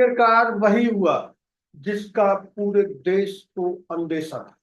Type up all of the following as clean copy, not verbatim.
आखिरकार वही हुआ जिसका पूरे देश को अंदेशा था।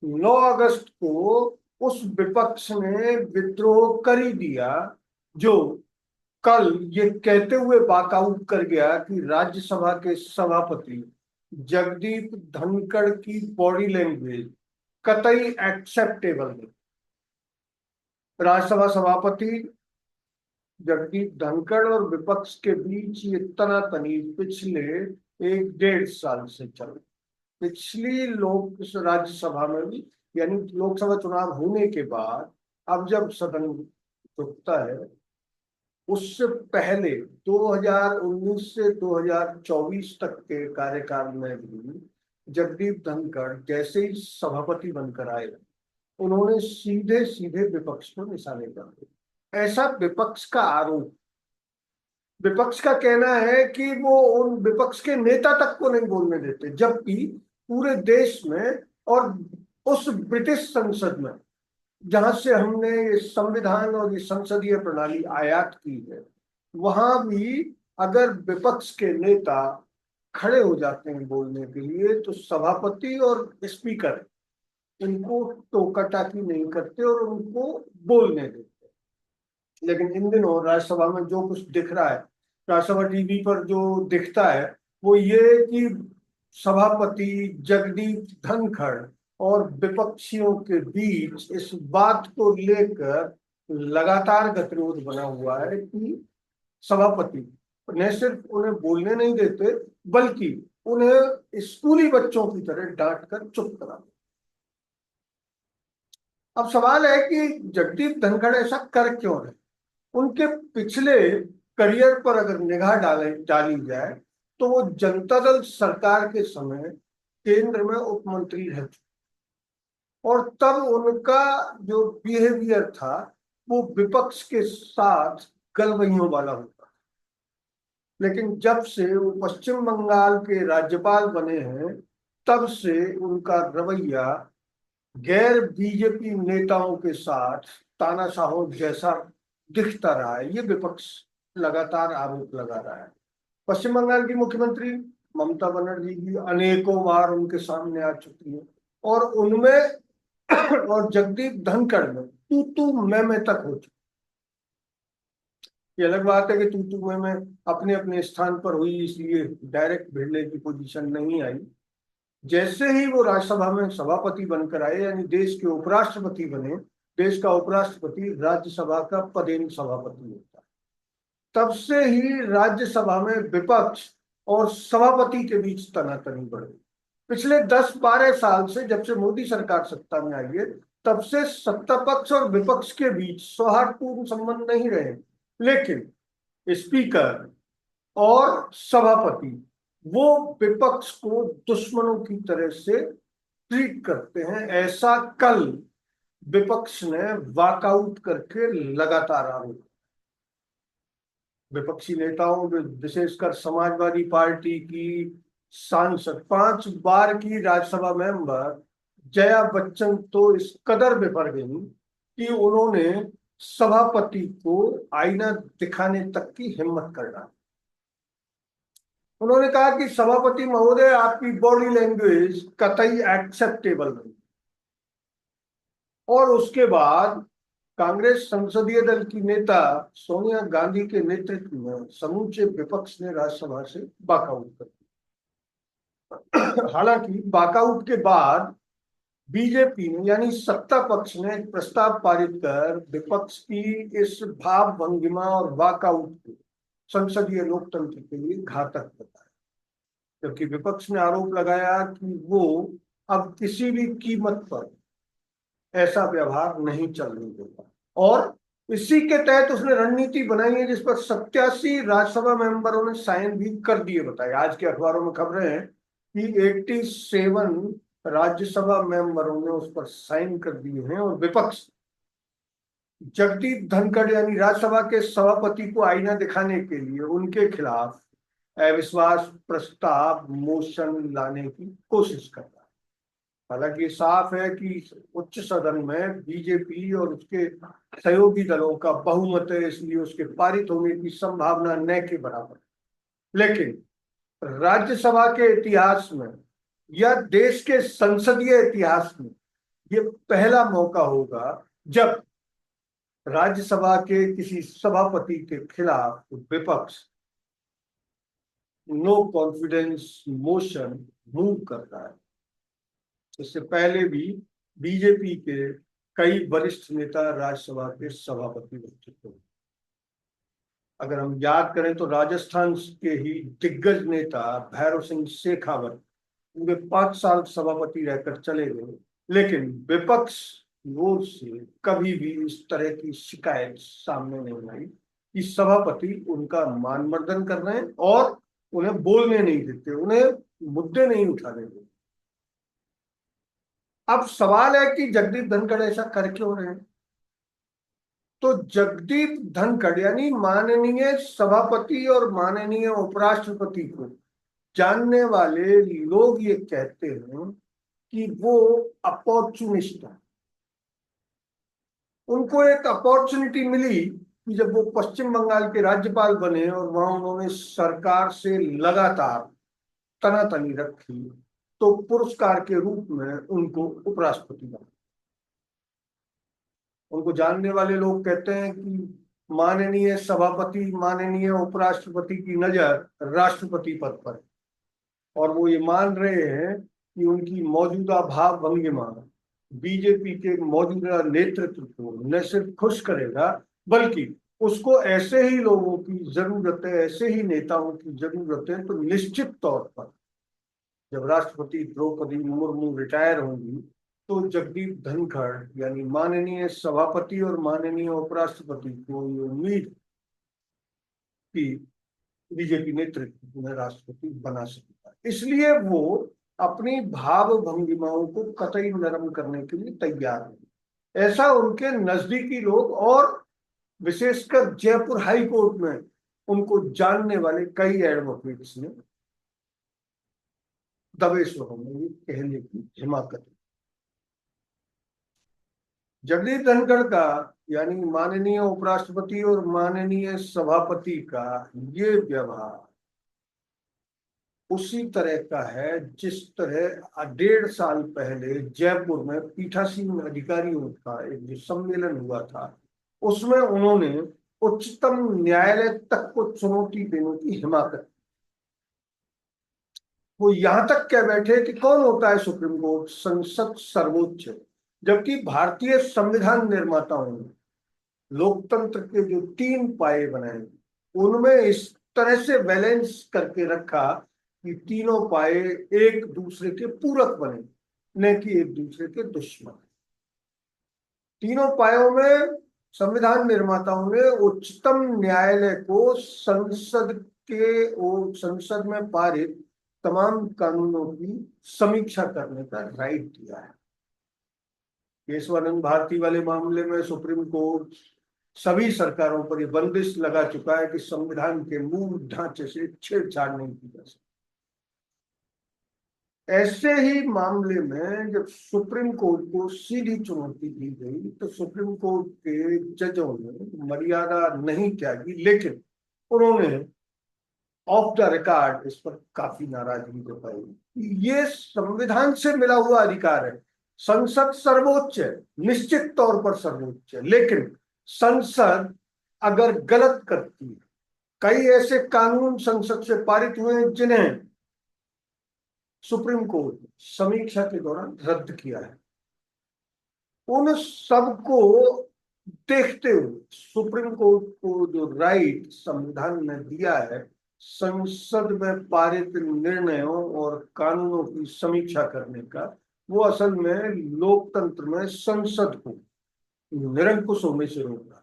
9 अगस्त को उस विपक्ष ने विद्रोह कर ही दिया जो कल ये कहते हुए वॉकआउट कर गया कि राज्यसभा के सभापति जगदीप धनखड़ की बॉडी लैंग्वेज कतई एक्सेप्टेबल नहीं। राज्यसभा सभापति जगदीप धनखड़ और विपक्ष के बीच ये तनातनी पिछले 1 डेढ़ साल से चल रही। पिछली लोक राज्यसभा में भी, यानी लोकसभा चुनाव होने के बाद अब जब सदन रुकता है, उससे पहले 2019 से 2024 तक के कार्यकाल में भी जगदीप धनखड़ जैसे ही सभापति बनकर आए, उन्होंने सीधे सीधे विपक्ष को निशाने पर लिया। ऐसा विपक्ष का आरोप। विपक्ष का कहना है कि वो उन विपक्ष के नेता तक को नहीं बोलने देते, जबकि पूरे देश में और उस ब्रिटिश संसद में जहां से हमने ये संविधान और ये संसदीय प्रणाली आयात की है, वहां भी अगर विपक्ष के नेता खड़े हो जाते हैं बोलने के लिए तो सभापति और स्पीकर इनको टोका टाकी नहीं करते और उनको बोलने देते। लेकिन इन दिनों राज्यसभा में जो कुछ दिख रहा है, राज्यसभा टीवी पर जो दिखता है, वो ये कि सभापति जगदीप धनखड़ और विपक्षियों के बीच इस बात को लेकर लगातार गतिरोध बना हुआ है कि सभापति न सिर्फ उन्हें बोलने नहीं देते, बल्कि उन्हें स्कूली बच्चों की तरह डांट कर चुप करा। अब सवाल है कि जगदीप धनखड़ ऐसा कर क्यों रहे। उनके पिछले करियर पर अगर निगाह डाली जाए तो वो जनता दल सरकार के समय केंद्र में उप मंत्री रह चुके, और तब उनका जो बिहेवियर था वो विपक्ष के साथ गलवइयों वाला होता। लेकिन जब से वो पश्चिम बंगाल के राज्यपाल बने हैं, तब से उनका रवैया गैर बीजेपी नेताओं के साथ तानाशाहों जैसा दिखता रहा है। ये विपक्ष लगातार आरोप लगा रहा है। पश्चिम बंगाल की मुख्यमंत्री ममता बनर्जी भी अनेकों बार उनके सामने आ चुकी है, और उनमें और जगदीप धनखड़ में तू तू मैं तक हो चुकी। ये अलग बात है कि तू तू मैं अपने अपने स्थान पर हुई, इसलिए डायरेक्ट भिड़ने की पोजीशन नहीं आई। जैसे ही वो राज्यसभा में सभापति बनकर आए, यानी देश के उपराष्ट्रपति बने, देश का उपराष्ट्रपति राज्यसभा का पदेन सभापति होता है, तब से ही राज्यसभा में विपक्ष और सभापति के बीच तनातनी बढ़ गई। पिछले 10-12 साल से, जब से मोदी सरकार सत्ता में आई है, तब से सत्ता पक्ष और विपक्ष के बीच सौहार्दपूर्ण संबंध नहीं रहे। लेकिन स्पीकर और सभापति वो विपक्ष को दुश्मनों की तरह से ट्रीट करते हैं। ऐसा कल विपक्ष ने वॉकआउट करके लगातार आरोप। विपक्षी नेताओं, विशेषकर समाजवादी पार्टी की सांसद, 5 बार की राज्यसभा मेंबर जया बच्चन तो इस कदर बिफर गई कि उन्होंने सभापति को आईना दिखाने तक की हिम्मत कर डाली। उन्होंने कहा कि सभापति महोदय, आपकी बॉडी लैंग्वेज कतई एक्सेप्टेबल नहीं। और उसके बाद कांग्रेस संसदीय दल की नेता सोनिया गांधी के नेतृत्व में समूचे विपक्ष ने राज्यसभा से वॉकआउट कर दिया। हालांकि वॉकआउट के बाद बीजेपी ने, यानी सत्ता पक्ष ने, एक प्रस्ताव पारित कर विपक्ष की इस भाव भंगिमा और वॉकआउट को संसदीय लोकतंत्र के लिए घातक बताया। जबकि विपक्ष ने आरोप लगाया कि वो अब किसी भी कीमत पर ऐसा व्यवहार नहीं चलने देगा, और इसी के तहत उसने रणनीति बनाई है जिस पर 87 राज्यसभा मेंबरों ने साइन भी कर दिए। बताए आज के अखबारों में खबरें हैं कि 87 राज्यसभा मेंबरों ने उस पर साइन कर दिए हैं, और विपक्ष जगदीप धनखड़ यानी राज्यसभा के सभापति को आईना दिखाने के लिए उनके खिलाफ अविश्वास प्रस्ताव मोशन लाने की कोशिश कर रहा है। हालांकि साफ है कि उच्च सदन में बीजेपी और उसके सहयोगी दलों का बहुमत है, इसलिए उसके पारित होने की संभावना न के बराबर है। लेकिन राज्यसभा के इतिहास में या देश के संसदीय इतिहास में ये पहला मौका होगा जब राज्यसभा के किसी सभापति के खिलाफ विपक्ष नो कॉन्फिडेंस मोशन मूव करता है। इससे पहले भी बीजेपी के कई वरिष्ठ नेता राज्यसभा के सभापति बन चुके हैं। अगर हम याद करें तो राजस्थान के ही दिग्गज नेता भैरव सिंह शेखावत पूरे 5 साल सभापति रहकर चले गए, लेकिन विपक्ष की ओर से कभी भी इस तरह की शिकायत सामने नहीं आई कि सभापति उनका मानमर्दन कर रहे हैं और उन्हें बोलने नहीं देते, उन्हें मुद्दे नहीं उठाने देते। अब सवाल है कि जगदीप धनखड़ ऐसा कर क्यों रहे हैं? तो जगदीप धनखड़ यानी माननीय सभापति और माननीय उपराष्ट्रपति को जानने वाले लोग ये कहते हैं कि वो अपॉर्चुनिस्ट है। उनको एक अपॉर्चुनिटी मिली कि जब वो पश्चिम बंगाल के राज्यपाल बने और वहां उन्होंने सरकार से लगातार तनातनी रखी, तो पुरस्कार के रूप में उनको उपराष्ट्रपति बना। उनको जानने वाले लोग कहते हैं कि माननीय सभापति माननीय उपराष्ट्रपति की नजर राष्ट्रपति पद पर, और वो ये मान रहे हैं कि उनकी मौजूदा भाव भंगिमा बीजेपी के मौजूदा नेतृत्व को न सिर्फ खुश करेगा बल्कि उसको ऐसे ही लोगों की जरूरत है, ऐसे ही नेताओं की जरूरत है। तो निश्चित तौर पर जब राष्ट्रपति द्रौपदी मुर्मू रिटायर होंगी तो जगदीप धनखड़ यानी माननीय सभापति और माननीय उपराष्ट्रपति को ये उम्मीद कि बीजेपी नेतृत्व में राष्ट्रपति बना सकेगा, इसलिए वो अपनी भाव भंगिमाओं को कतई नरम करने के लिए तैयार है। ऐसा उनके नजदीकी लोग और विशेषकर जयपुर हाई कोर्ट में उनको जानने वाले कई एडवोकेट्स ने दबे स्वरों में ये कहने की हिमाकत। जगदीप धनखड़ का यानी माननीय उपराष्ट्रपति और माननीय सभापति का ये व्यवहार उसी तरह का है जिस तरह 1.5 साल पहले जयपुर में पीठासीन अधिकारियों का एक जो सम्मेलन हुआ था, उसमें उन्होंने उच्चतम न्यायालय तक को चुनौती देने की हिमाकत। वो यहां तक कह बैठे कि कौन होता है सुप्रीम कोर्ट? संसद सर्वोच्च। जबकि भारतीय संविधान निर्माताओं ने लोकतंत्र के जो 3 पाए बनाए उनमें इस तरह से बैलेंस करके रखा कि तीनों पाए एक दूसरे के पूरक बने, न कि एक दूसरे के दुश्मन। तीनों पायों में संविधान निर्माताओं ने उच्चतम न्यायालय को संसद में पारित तमाम कानूनों की समीक्षा करने का राइट दिया है। केशवानंद भारती वाले मामले में सुप्रीम कोर्ट सभी सरकारों पर यह बंदिश लगा चुका है कि संविधान के मूल ढांचे से छेड़छाड़ नहीं की जा सकती। ऐसे ही मामले में जब सुप्रीम कोर्ट को सीधी चुनौती दी गई तो सुप्रीम कोर्ट के जजों ने मर्यादा नहीं त्यागी, लेकिन उन्होंने ऑफ द रिकॉर्ड इस पर काफी नाराजगी जताई। ये संविधान से मिला हुआ अधिकार है, संसद सर्वोच्च है, निश्चित तौर पर सर्वोच्च है, लेकिन संसद अगर गलत करती है, कई ऐसे कानून संसद से पारित हुए हैं जिन्हें सुप्रीम कोर्ट ने समीक्षा के दौरान रद्द किया है, उन सबको देखते हुए सुप्रीम कोर्ट को जो राइट संविधान ने दिया है संसद में पारित निर्णयों और कानूनों की समीक्षा करने का, वो असल में लोकतंत्र में संसद को निरंकुश होने से रोक रहा है।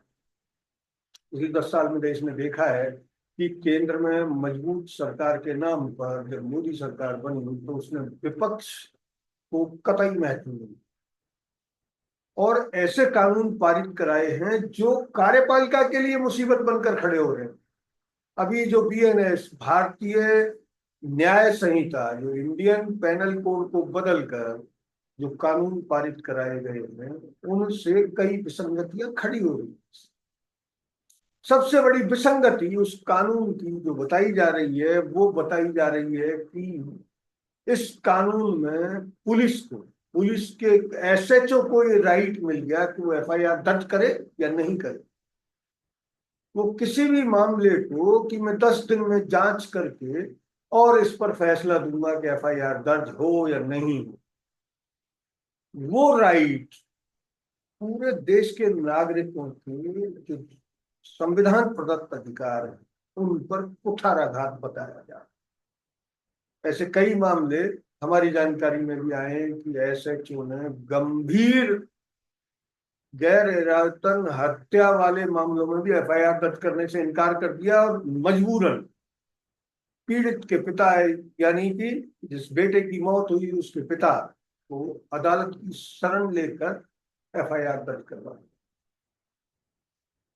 पिछले 10 साल में देश ने देखा है कि केंद्र में मजबूत सरकार के नाम पर जब मोदी सरकार बनी तो उसने विपक्ष को कतई महत्व नहीं दिया और ऐसे कानून पारित कराए हैं जो कार्यपालिका के लिए मुसीबत बनकर खड़े हो रहे हैं। अभी जो बीएनएस भारतीय न्याय संहिता जो इंडियन पेनल कोड को बदलकर जो कानून पारित कराए गए हैं उनसे कई विसंगतियां खड़ी हो रही हैं। सबसे बड़ी विसंगति उस कानून की जो बताई जा रही है, वो बताई जा रही है कि इस कानून में पुलिस के एसएचओ को ये राइट मिल गया कि वो एफआईआर दर्ज करे या नहीं करे। वो किसी भी मामले को कि मैं 10 दिन में जांच करके और इस पर फैसला दूंगा कि एफआईआर दर्ज हो या नहीं हो, वो राइट पूरे देश के नागरिकों के जो संविधान प्रदत्त अधिकार है उन पर कुठाराघात बताया जा रहा है। ऐसे कई मामले हमारी जानकारी में भी आए हैं कि एसएचओ ने गंभीर गैर इरादतन हत्या वाले मामलों में भी एफआईआर दर्ज करने से इनकार कर दिया और मजबूरन पीड़ित के पिता, यानी कि जिस बेटे की मौत हुई उसके पिता को अदालत की शरण लेकर एफआईआर दर्ज करवा।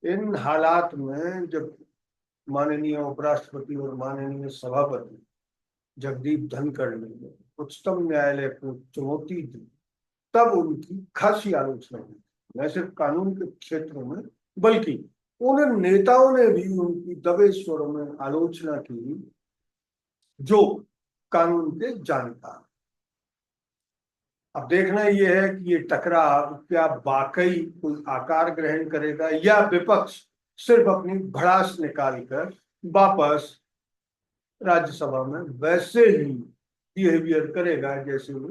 इन हालात में जब माननीय उपराष्ट्रपति और माननीय सभापति जगदीप धनखड़ ने उच्चतम न्यायालय को चुनौती दी, तब उनकी खासी आलोचना हुई, न सिर्फ कानून के क्षेत्र में बल्कि उन नेताओं ने भी उनकी दबे स्वरों में आलोचना की जो कानून के जानकार। अब देखना यह है कि ये टकराव क्या वाकई कोई आकार ग्रहण करेगा या विपक्ष सिर्फ अपनी भड़ास निकालकर वापस राज्यसभा में वैसे ही बिहेवियर करेगा जैसे वो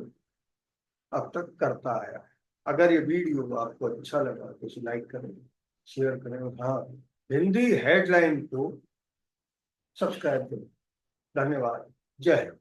अब तक करता आया है। अगर ये वीडियो आपको अच्छा लगा तो इसे लाइक करें, शेयर करें और हाँ, हिंदी हेडलाइन को सब्सक्राइब करें। धन्यवाद। जय हिंद।